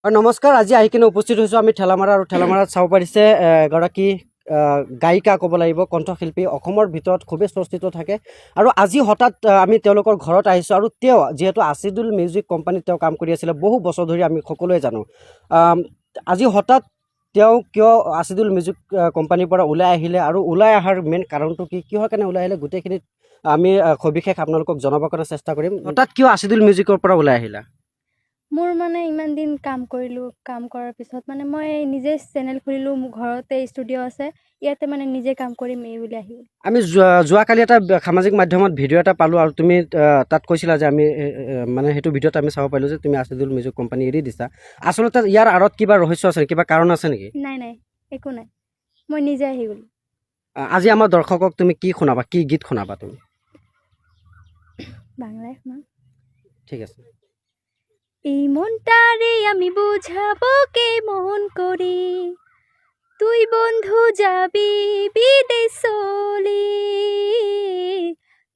নমস্কাৰ, আজি আহি কিনে উপস্থিত হৈছোঁ আমি ঠেলামাৰা আৰু ঠেলামাৰাত চাব পাৰিছে এগৰাকী গায়িকা ক'ব লাগিব, কণ্ঠশিল্পী অসমৰ ভিতৰত খুবেই চৰ্চিত থাকে। আৰু আজি হঠাৎ আমি তেওঁলোকৰ ঘৰত আহিছোঁ আৰু তেওঁ যিহেতু আছিদুল মিউজিক কোম্পানীত তেওঁ কাম কৰি আছিলে বহু বছৰ ধৰি, আমি সকলোৱে জানো। আজি হঠাৎ তেওঁ কিয় আছিদুল মিউজিক কোম্পানীৰ পৰা ওলাই আহিলে আৰু ওলাই অহাৰ মেইন কাৰণটো কি, কিহৰ কাৰণে ওলাই আহিলে, গোটেইখিনিত আমি সবিশেষ আপোনালোকক জনাবৰ কাৰণে চেষ্টা কৰিম। হঠাৎ কিয় আছিদুল মিউজিকৰ পৰা ওলাই আহিলা? মোৰ মানে ইমান দিন কাম কৰিলোঁ, কাম কৰাৰ পিছত মানে মই নিজে চেনেল খুলিলোঁ, মোৰ ঘৰতে ষ্টুডিঅ' আছে, ইয়াতে মানে নিজে কাম কৰিম এই বুলি আহিলোঁ। আমি যোৱাকালি এটা সামাজিক মাধ্যমত ভিডিঅ' এটা পালোঁ আৰু তুমি তাত কৈছিলা যে আমি মানে সেইটো ভিডিঅ'ত আমি চাব পাৰিলোঁ যে তুমি আছিদুল মিউজিক কোম্পানী এৰি দিছা। আচলতে ইয়াৰ আঁৰত কিবা ৰহস্য আছে, কিবা কাৰণ আছে নেকি? নাই, একো নাই, মই নিজে আহি গ'লোঁ। আজি আমাৰ দৰ্শকক তুমি কি শুনাবা, কি গীত শুনাবা তুমি? বাংলায় শুনা। ঠিক আছে। এই মনটারে আমি বুঝাবো কেমন করে, তুই বন্ধু যাবি বিদেশলে,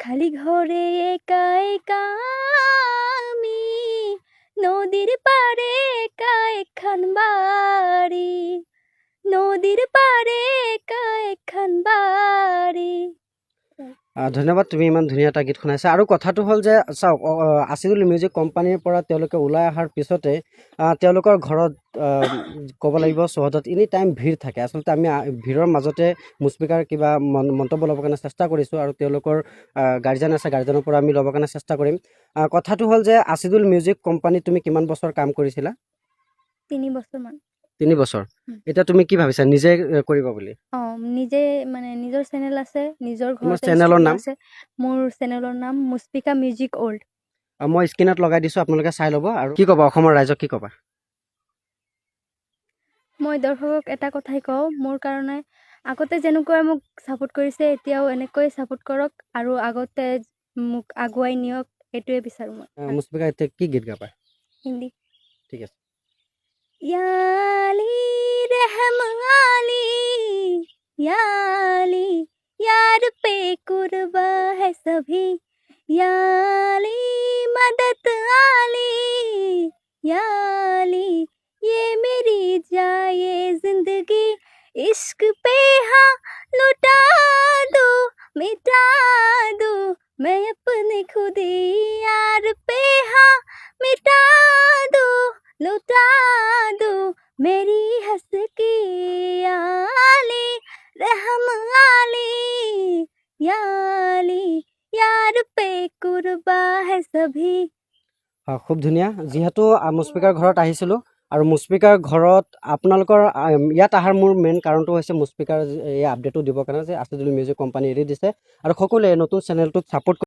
খালি ঘরে একা একা আমি, নদীর পারে একা একখান বাড়ি, নদীর পারে একা একখান বাড়ি। ধন্যবাদ, তুমি ইমান ধুনীয়া এটা গীত শুনাইছা। আৰু কথাটো হ'ল যে চাওক, আছিদুল মিউজিক কোম্পানীৰ পৰা তেওঁলোকে ওলাই অহাৰ পিছতে তেওঁলোকৰ ঘৰত ক'ব লাগিব চৌহদত এনি টাইম ভিৰ থাকে। আচলতে আমি ভিৰৰ মাজতে মুস্পিকাৰ কিবা মন্তব্য ল'বৰ কাৰণে চেষ্টা কৰিছোঁ আৰু তেওঁলোকৰ গাৰ্জেন আছে, গাৰ্জেনৰ পৰা আমি ল'বৰ কাৰণে চেষ্টা কৰিম। কথাটো হ'ল যে আছিদুল মিউজিক কোম্পানীত তুমি কিমান বছৰ কাম কৰিছিলা? 3 বছৰমান। 3 বছৰ। এতিয়া তুমি কি ভাবিছা, নিজে কৰিবা বুলি? নিজে মানে নিজৰ চেনেল আছে, নিজৰ তোমাৰ ঘৰতে চেনেলৰ নাম? আছে। মোৰ চেনেলৰ নাম মুস্পিকা মিউজিক ওল্ড। মই স্ক্ৰীণত লগাই দিছোঁ, আপোনালোকে চাই ল'ব। আৰু কি ক'বা অসমৰ ৰাইজক, কি ক'বা? মই দৰ্শকক এটা কথাই কওঁ, মোৰ কাৰণে আগতে যেনেকৈ মোক ছাপোৰ্ট কৰিছে এতিয়াও এনেকৈ ছাপোৰ্ট কৰক আৰু আগতে মোক আগুৱাই নিয়ক, এইটোৱে বিচাৰোঁ মই। মুস্পিকা এতিয়া কি গীত গাবা? হিন্দী। ঠিক আছে। या अली रहम अली, या अली यार पे कुर्बा है सभी, या अली मदद अली, या अली ये मेरी जाए जिंदगी, इश्क पे हाँ लुटा दो, मिटा दो मैं अपने खुद ही, यार पे हाँ मिटा दो, लुटा दो मेरी हंस की, आली रहम आली, या आली यार पे कुर्बा है सभी। খুব ধুনীয়া। যিহেতু মুস্পিকাৰ ঘৰত আহিছিলোঁ আৰু মুস্পিকাৰ ঘৰত আপোনালোকৰ ইয়াত অহাৰ মোৰ মেইন কাৰণটো হৈছে মুস্পিকাৰ এই আপডেটটো দিবৰ কাৰণে যে আছিদুল মিউজিক কোম্পানী এৰি দিছে আৰু সকলোৱে নতুন চেনেলটোক ছাপোৰ্ট